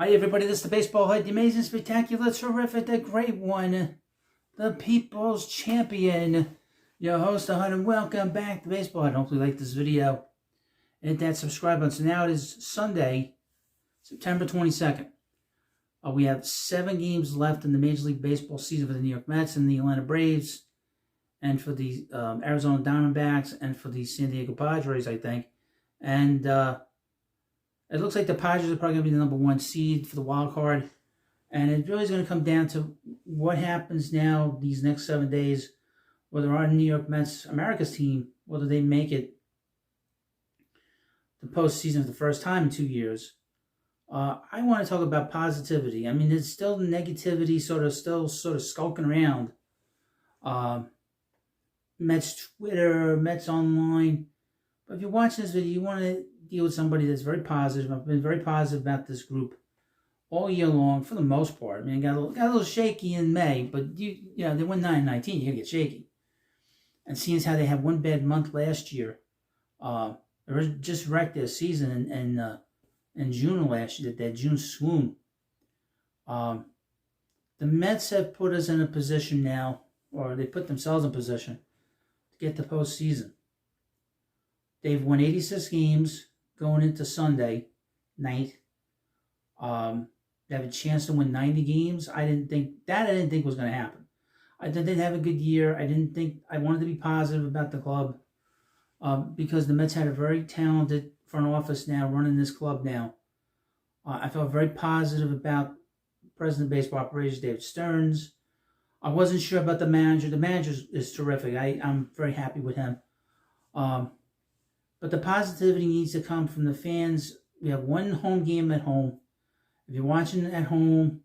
Hi everybody, this is the Baseball Head, the amazing, spectacular, terrific, the great one, the people's champion, your host, the Hunt, and welcome back to Baseball Head. Hopefully you like this video. Hit that subscribe button. So now it is Sunday, September 22nd. We have 7 games left in the Major League Baseball season for the New York Mets and the Atlanta Braves, and for the Arizona Diamondbacks, and for the San Diego Padres, I think. And it looks like the Padres are probably going to be the number 1 seed for the wild card. And it really is going to come down to what happens now these next 7 days, whether our New York Mets, America's team, whether they make it the postseason for the first time in 2 years. I want to talk about positivity. I mean, there's still negativity sort of skulking around. Mets Twitter, Mets online. But if you're watching this video, you want to deal with somebody that's very positive. I've been very positive about this group all year long, for the most part. I mean, got a little shaky in May, but you know they won 9-19. You gotta get shaky. And seeing as how they had one bad month last year, they just wrecked their season in June of last year. That June swoon. The Mets have put us in a position now, or they put themselves in position to get the postseason. They've won 86 games going into Sunday night. They have a chance to win 90 games. I didn't think was going to happen. I thought they'd have a good year. I wanted to be positive about the club because the Mets had a very talented front office now running this club now. I felt very positive about President of Baseball Operations, David Stearns. I wasn't sure about the manager. The manager is terrific. I'm very happy with him. But the positivity needs to come from the fans. We have one home game at home. If you're watching at home,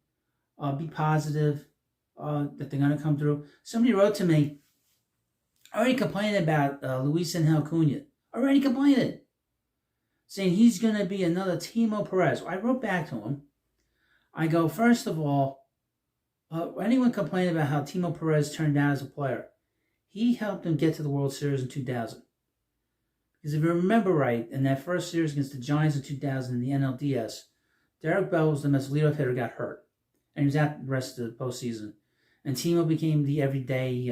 be positive that they're going to come through. Somebody wrote to me, already complaining about Luis Angel Acuna. Already complaining. Saying he's going to be another Timo Perez. I wrote back to him. I go, first of all, anyone complaining about how Timo Perez turned out as a player, he helped them get to the World Series in 2000. Because if you remember right, in that first series against the Giants in 2000 in the NLDS, Derek Bell was the Mets' leadoff hitter, got hurt, and he was out the rest of the postseason. And Timo became an everyday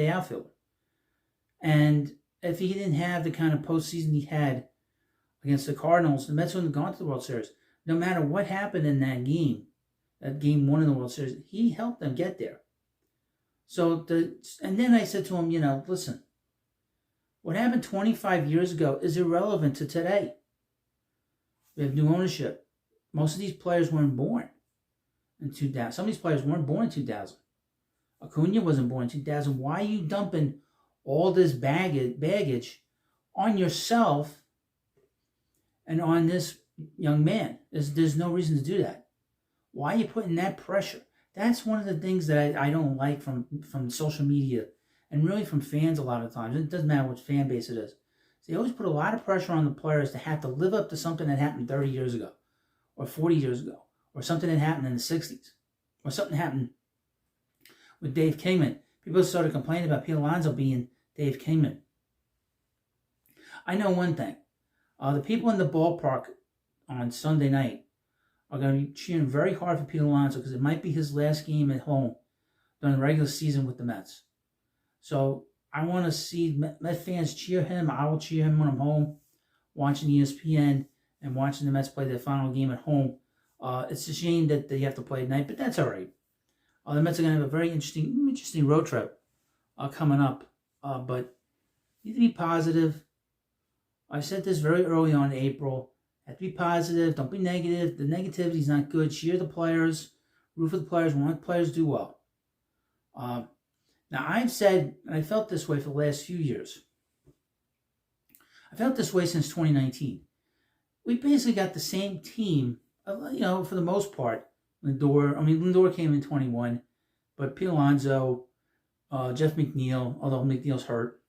outfielder. And if he didn't have the kind of postseason he had against the Cardinals, the Mets wouldn't have gone to the World Series. No matter what happened in that game 1 in the World Series, he helped them get there. And then I said to him, listen, what happened 25 years ago is irrelevant to today. We have new ownership. Most of these players weren't born in 2000. Some of these players weren't born in 2000. Acuna wasn't born in 2000. Why are you dumping all this baggage on yourself and on this young man? There's no reason to do that. Why are you putting that pressure? That's one of the things that I don't like from social media. And really from fans a lot of times. It doesn't matter which fan base it is. So they always put a lot of pressure on the players to have to live up to something that happened 30 years ago, or 40 years ago, or something that happened in the 60s, or something happened with Dave Kingman. People started complaining about Pete Alonso being Dave Kingman. I know one thing. The people in the ballpark on Sunday night are going to be cheering very hard for Pete Alonso because it might be his last game at home during the regular season with the Mets. So I want to see Met fans cheer him. I will cheer him when I'm home, watching ESPN and watching the Mets play their final game at home. It's a shame that they have to play at night, but that's all right. The Mets are going to have a very interesting road trip coming up. But you need to be positive. I said this very early on in April. Have to be positive. Don't be negative. The negativity is not good. Cheer the players. Root for the players. Want the players to do well. Now, I've said, and I felt this way for the last few years. I felt this way since 2019. We basically got the same team, for the most part. Lindor came in 21, but Pete Alonso, Jeff McNeil, although McNeil's hurt.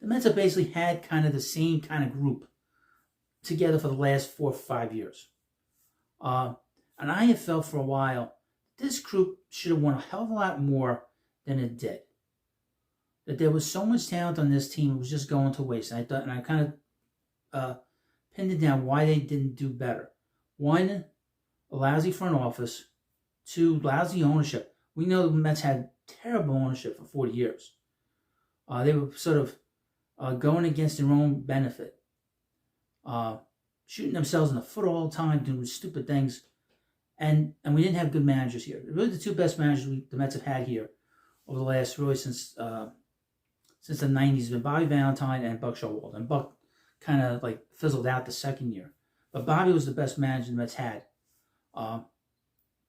The Mets have basically had kind of the same kind of group together for the last 4 or 5 years. And I have felt for a while this group should have won a hell of a lot more than it did. That there was so much talent on this team, it was just going to waste. And I kind of pinned it down why they didn't do better. One, a lousy front office. Two, lousy ownership. We know the Mets had terrible ownership for 40 years. They were sort of going against their own benefit, shooting themselves in the foot all the time, doing stupid things, and we didn't have good managers here. Really, the two best managers the Mets have had here over the last, really since the 90s have been Bobby Valentine and Buck Showalter. And Buck kind of like fizzled out the second year, but Bobby was the best manager the Mets had.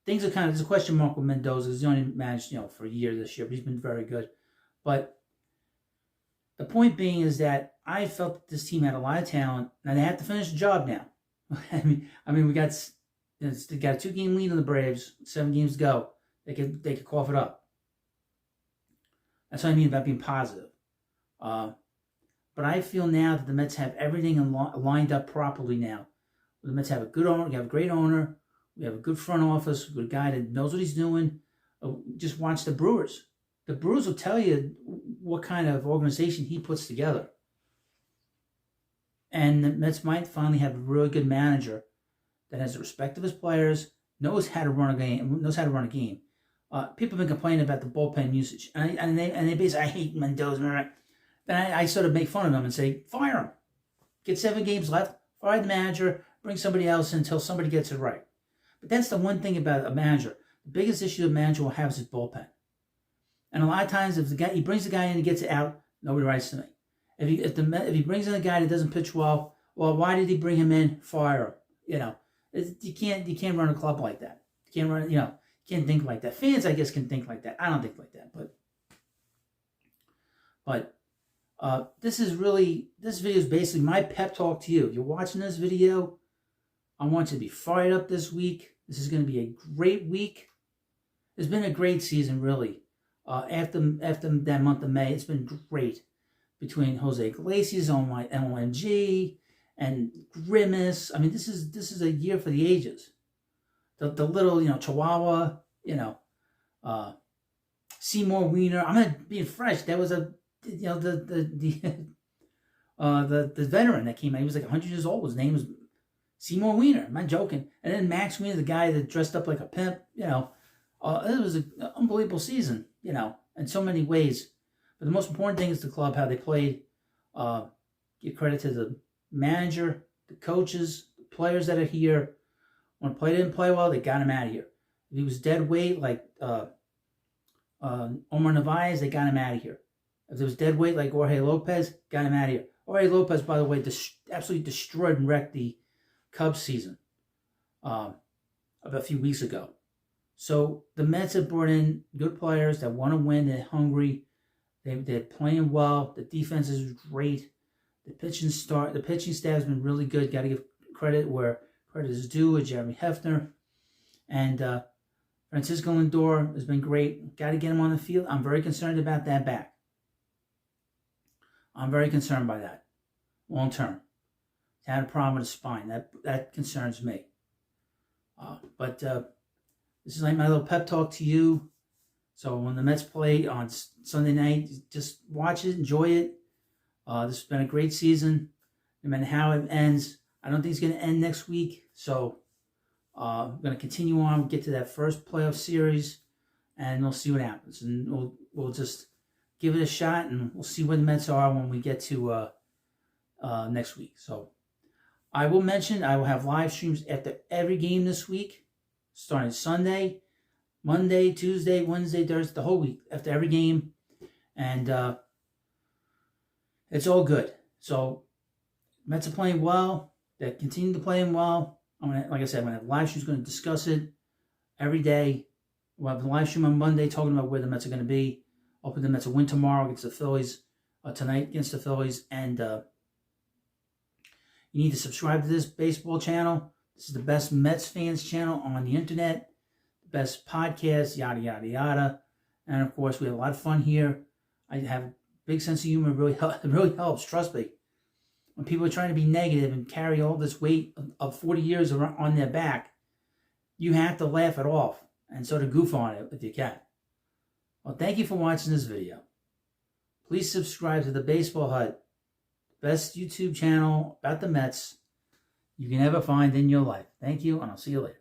Things are kind of, there's a question mark with Mendoza. He's only managed, for a year this year, but he's been very good. But the point being is that I felt that this team had a lot of talent. Now they have to finish the job now. I mean, we got a 2-game lead on the Braves, 7 games to go. They could cough it up. That's what I mean about being positive. But I feel now that the Mets have everything lined up properly now. The Mets have a good owner. We have a great owner. We have a good front office. A good guy that knows what he's doing. Just watch the Brewers. The Brewers will tell you what kind of organization he puts together. And the Mets might finally have a really good manager that has the respect of his players, knows how to run a game. People have been complaining about the bullpen usage, and they basically, I hate Mendoza. Then I sort of make fun of them and say, fire him. Get 7 games left, fire the manager, bring somebody else in until somebody gets it right. But that's the one thing about a manager. The biggest issue a manager will have is his bullpen. And a lot of times, if he brings the guy in and gets it out, nobody writes to me. If he brings in a guy that doesn't pitch well, why did he bring him in? Fire him. You can't run a club like that. You can't run. You can't think like that. Fans, I guess, can think like that. I don't think like that. But this video is basically my pep talk to you. If you're watching this video, I want you to be fired up this week. This is going to be a great week. It's been a great season, really. After that month of May, it's been great. Between Jose Iglesias on my LMG and Grimace. I mean, this is a year for the ages. The little, Chihuahua, Seymour Wiener. I'm not being fresh. That was the veteran that came out. He was like 100 years old. His name was Seymour Wiener. I'm not joking. And then Max Wiener, the guy that dressed up like a pimp. It was an unbelievable season. In so many ways. But the most important thing is the club, how they played. Give credit to the manager, the coaches, the players that are here. When a player didn't play well, they got him out of here. If he was dead weight, like Omar Narvaez, they got him out of here. If there was dead weight, like Jorge Lopez, got him out of here. Jorge Lopez, by the way, absolutely destroyed and wrecked the Cubs season a few weeks ago. So the Mets have brought in good players that want to win. They're hungry. They're playing well. The defense is great. The pitching staff has been really good. Got to give credit where credit is due with Jeremy Hefner. And Francisco Lindor has been great. Got to get him on the field. I'm very concerned about that back. I'm very concerned by that. Long term. He's had a problem with his spine. That concerns me. But this is like my little pep talk to you. So when the Mets play on Sunday night, just watch it, enjoy it. This has been a great season. No matter how it ends, I don't think it's going to end next week. So I'm going to continue on, get to that first playoff series, and we'll see what happens. And we'll just give it a shot, and we'll see where the Mets are when we get to next week. So I will mention I will have live streams after every game this week, starting Sunday, Monday, Tuesday, Wednesday, Thursday, the whole week after every game. And it's all good. So Mets are playing well. They continue to play well. Like I said, I'm going to have live streams, going to discuss it every day. We'll have a live stream on Monday talking about where the Mets are going to be. Hoping the Mets will win tomorrow against the Phillies, tonight against the Phillies. And you need to subscribe to this baseball channel. This is the best Mets fans channel on the internet. Best podcast, yada, yada, yada. And of course, we have a lot of fun here. I have a big sense of humor. It really helps, trust me. When people are trying to be negative and carry all this weight of 40 years on their back, you have to laugh it off and sort of goof on it if you can. Well, thank you for watching this video. Please subscribe to the Baseball Hut, best YouTube channel about the Mets. you can ever find in your life. Thank you, and I'll see you later.